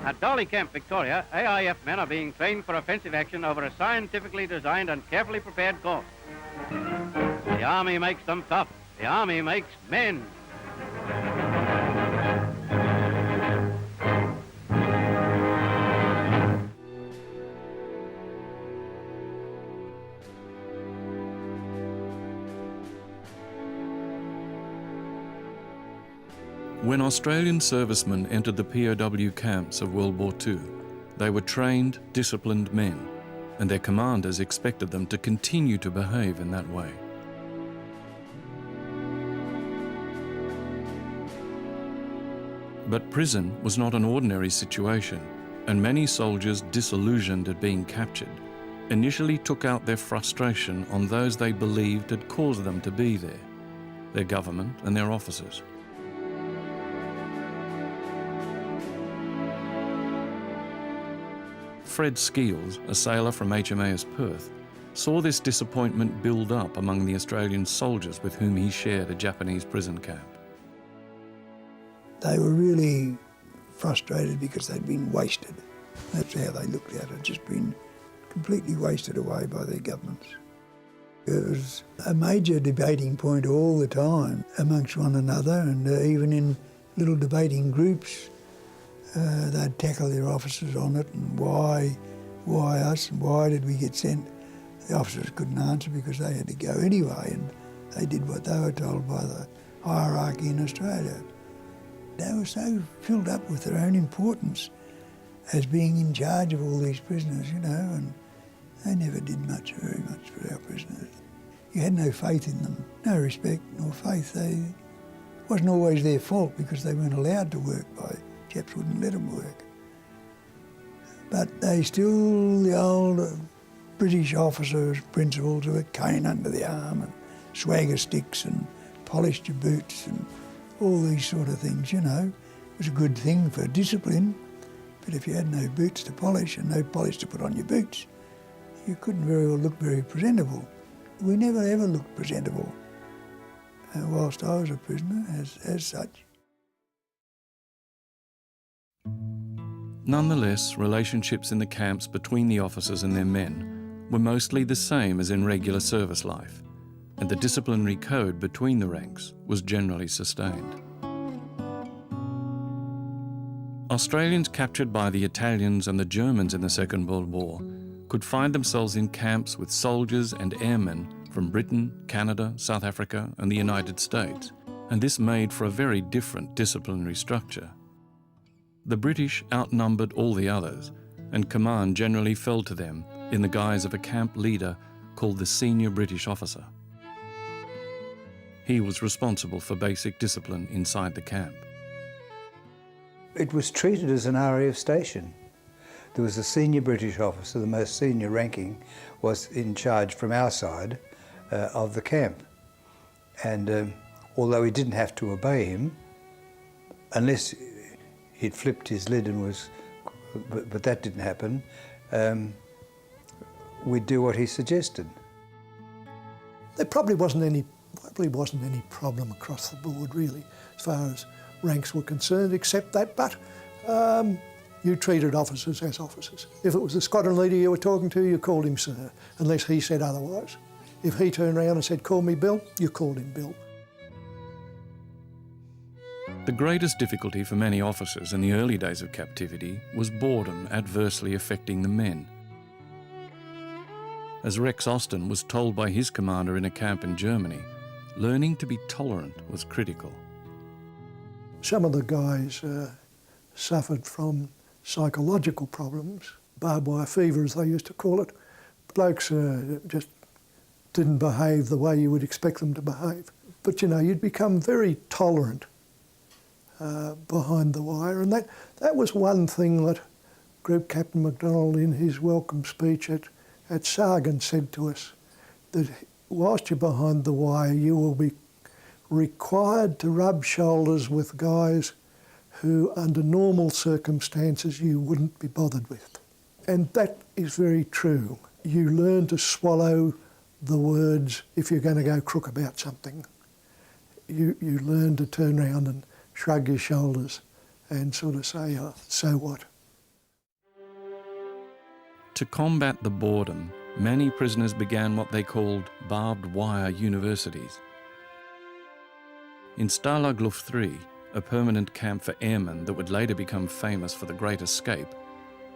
At Dolly Camp, Victoria, AIF men are being trained for offensive action over a scientifically designed and carefully prepared course. The Army makes them tough. The Army makes men. When Australian servicemen entered the POW camps of World War II, they were trained, disciplined men, and their commanders expected them to continue to behave in that way. But prison was not an ordinary situation, and many soldiers, disillusioned at being captured, initially took out their frustration on those they believed had caused them to be there, their government and their officers. Fred Skeels, a sailor from HMAS Perth, saw this disappointment build up among the Australian soldiers with whom he shared a Japanese prison camp. They were really frustrated because they'd been wasted. That's how they looked at it, just been completely wasted away by their governments. It was a major debating point all the time amongst one another, and even in little debating groups, they'd tackle their officers on it, and why us, and why did we get sent? The officers couldn't answer because they had to go anyway, and they did what they were told by the hierarchy in Australia. They were so filled up with their own importance as being in charge of all these prisoners, you know, and they never did very much for our prisoners. You had no faith in them, no respect nor faith. It wasn't always their fault because they weren't allowed to work by chaps wouldn't let them work. But they still, the old British officers, principals with a cane under the arm and swagger sticks and polished your boots and all these sort of things, you know. It was a good thing for discipline, but if you had no boots to polish and no polish to put on your boots, you couldn't very well look very presentable. We never ever looked presentable whilst I was a prisoner as such. Nonetheless, relationships in the camps between the officers and their men were mostly the same as in regular service life, and the disciplinary code between the ranks was generally sustained. Australians captured by the Italians and the Germans in the Second World War could find themselves in camps with soldiers and airmen from Britain, Canada, South Africa and the United States, and this made for a very different disciplinary structure. The British outnumbered all the others, and command generally fell to them in the guise of a camp leader called the senior British officer. He was responsible for basic discipline inside the camp. It was treated as an RAF station. There was a senior British officer, the most senior ranking, was in charge from our side of the camp. And although he didn't have to obey him, unless he'd flipped his lid and was, but that didn't happen, we'd do what he suggested. There probably wasn't any problem across the board really, as far as ranks were concerned, except that, but you treated officers as officers. If it was the squadron leader you were talking to, you called him sir, unless he said otherwise. If he turned around and said, call me Bill, you called him Bill. The greatest difficulty for many officers in the early days of captivity was boredom adversely affecting the men. As Rex Austin was told by his commander in a camp in Germany, learning to be tolerant was critical. Some of the guys suffered from psychological problems, barbed wire fever as they used to call it. Blokes just didn't behave the way you would expect them to behave. But you know, you'd become very tolerant behind the wire, and that was one thing that Group Captain MacDonald in his welcome speech at Sargon said to us, that whilst you're behind the wire you will be required to rub shoulders with guys who under normal circumstances you wouldn't be bothered with. And that is very true. You learn to swallow the words if you're going to go crook about something. You learn to turn around and shrug your shoulders and sort of say, oh, so what? To combat the boredom, many prisoners began what they called barbed wire universities. In Stalag Luft 3, a permanent camp for airmen that would later become famous for the Great Escape,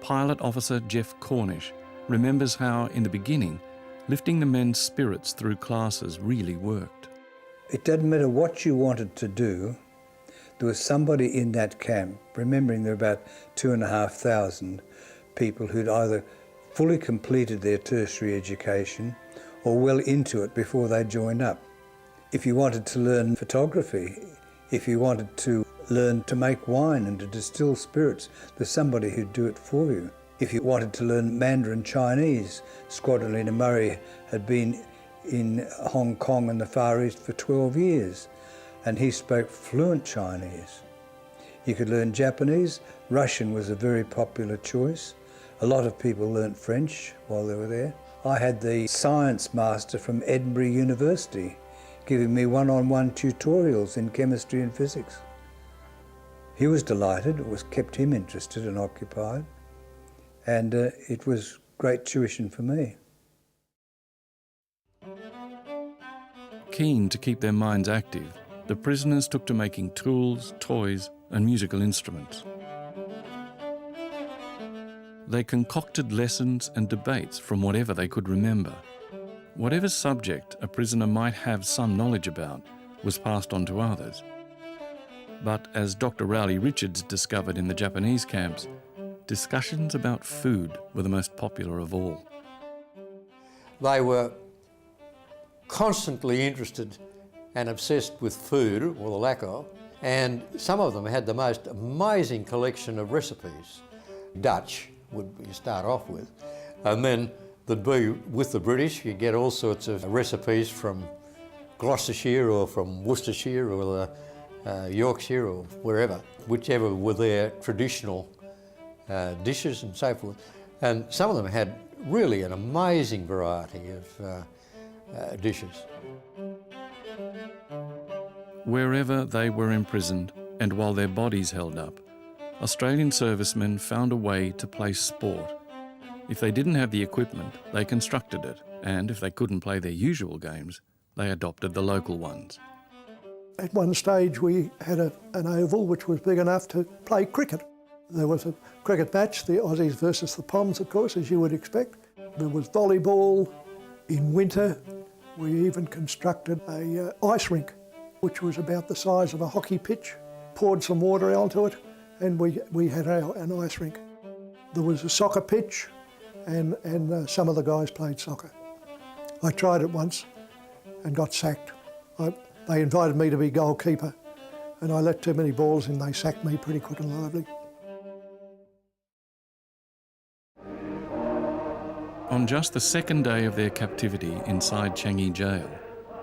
pilot officer Geoff Cornish remembers how, in the beginning, lifting the men's spirits through classes really worked. It doesn't matter what you wanted to do, there was somebody in that camp, remembering there were about 2,500 people who'd either fully completed their tertiary education or well into it before they joined up. If you wanted to learn photography, if you wanted to learn to make wine and to distill spirits, there's somebody who'd do it for you. If you wanted to learn Mandarin Chinese, Squadron leader Maric had been in Hong Kong and the Far East for 12 years, and he spoke fluent Chinese. You could learn Japanese. Russian was a very popular choice. A lot of people learnt French while they were there. I had the science master from Edinburgh University giving me one-on-one tutorials in chemistry and physics. He was delighted. It was kept him interested and occupied, and it was great tuition for me. Keen to keep their minds active, the prisoners took to making tools, toys, and musical instruments. They concocted lessons and debates from whatever they could remember. Whatever subject a prisoner might have some knowledge about was passed on to others. But as Dr. Rowley Richards discovered in the Japanese camps, discussions about food were the most popular of all. They were constantly interested and obsessed with food, or the lack of, and some of them had the most amazing collection of recipes. Dutch would you start off with, and then there'd be, with the British, you get all sorts of recipes from Gloucestershire or from Worcestershire or Yorkshire or wherever, whichever were their traditional dishes and so forth. And some of them had really an amazing variety of dishes. Wherever they were imprisoned, and while their bodies held up, Australian servicemen found a way to play sport. If they didn't have the equipment, they constructed it, and if they couldn't play their usual games, they adopted the local ones. At one stage we had an oval which was big enough to play cricket. There was a cricket match, the Aussies versus the Poms, of course, as you would expect. There was volleyball. In winter, we even constructed a ice rink, which was about the size of a hockey pitch, poured some water onto it, and we had an ice rink. There was a soccer pitch, and some of the guys played soccer. I tried it once and got sacked. They invited me to be goalkeeper, and I let too many balls in. They sacked me pretty quick and lively. On just the second day of their captivity inside Changi Jail,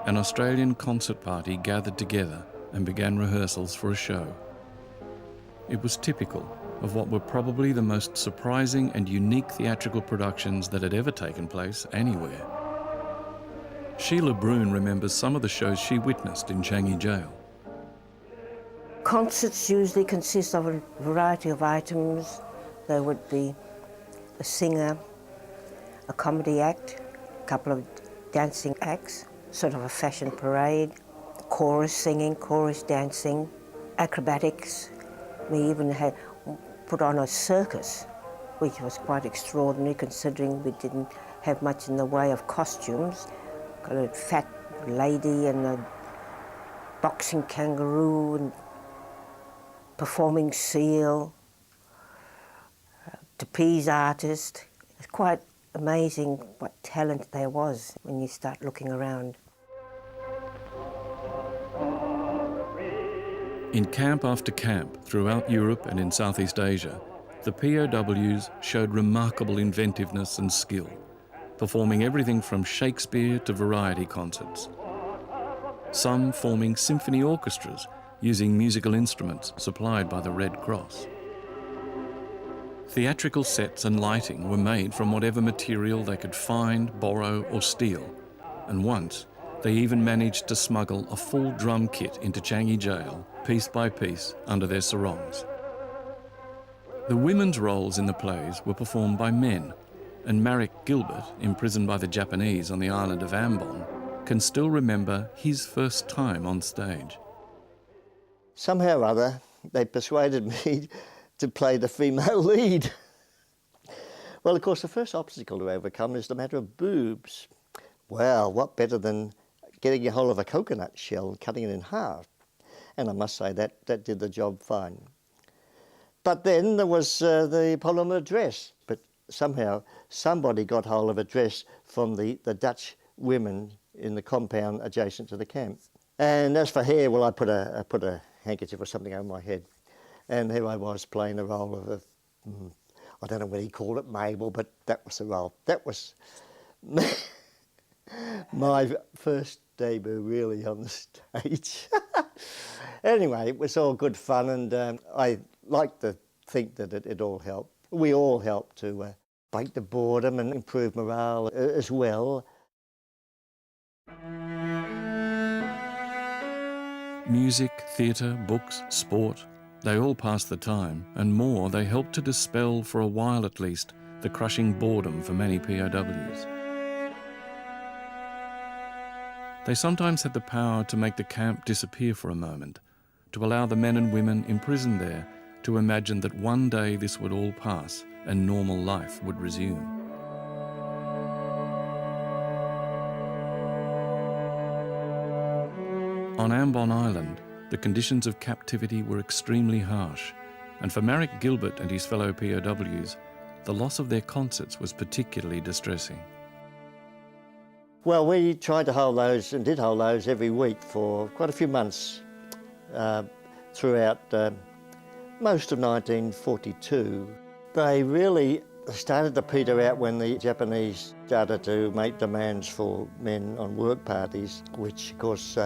an Australian concert party gathered together and began rehearsals for a show. It was typical of what were probably the most surprising and unique theatrical productions that had ever taken place anywhere. Sheila Bruhn remembers some of the shows she witnessed in Changi Jail. Concerts usually consist of a variety of items. There would be a singer, a comedy act, a couple of dancing acts, sort of a fashion parade, chorus singing, chorus dancing, acrobatics. We even had put on a circus, which was quite extraordinary considering we didn't have much in the way of costumes. Got a fat lady and a boxing kangaroo and performing seal, trapeze artist. It's quite amazing what talent there was when you start looking around. In camp after camp throughout Europe and in Southeast Asia, the POWs showed remarkable inventiveness and skill, performing everything from Shakespeare to variety concerts. Some forming symphony orchestras using musical instruments supplied by the Red Cross. Theatrical sets and lighting were made from whatever material they could find, borrow or steal, and once they even managed to smuggle a full drum kit into Changi Jail, piece by piece, under their sarongs. The women's roles in the plays were performed by men, and Maric Gilbert, imprisoned by the Japanese on the island of Ambon, can still remember his first time on stage. Somehow or other, they persuaded me to play the female lead. Well, of course, the first obstacle to overcome is the matter of boobs. Well, what better than getting a hold of a coconut shell and cutting it in half? And I must say that did the job fine. But then there was the problem of dress. But somehow somebody got hold of a dress from the Dutch women in the compound adjacent to the camp. And as for hair, well, I put a handkerchief or something over my head. And here I was playing the role of I don't know what he called it, Mabel, but that was the role. That was my first debut really on the stage. Anyway, it was all good fun, and I like to think that it all helped. We all helped to break the boredom and improve morale as well. Music, theatre, books, sport, they all pass the time, and more, they help to dispel, for a while at least, the crushing boredom for many POWs. They sometimes had the power to make the camp disappear for a moment, to allow the men and women imprisoned there to imagine that one day this would all pass and normal life would resume. On Ambon Island, the conditions of captivity were extremely harsh, and for Maric Gilbert and his fellow POWs, the loss of their concerts was particularly distressing. Well, we tried to hold those and did hold those every week for quite a few months throughout most of 1942. They really started to peter out when the Japanese started to make demands for men on work parties, which of course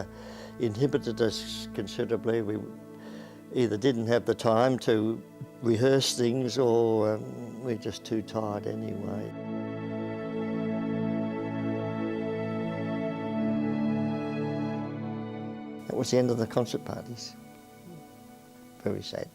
inhibited us considerably. We either didn't have the time to rehearse things or we're just too tired anyway. That was the end of the concert parties. Very sad.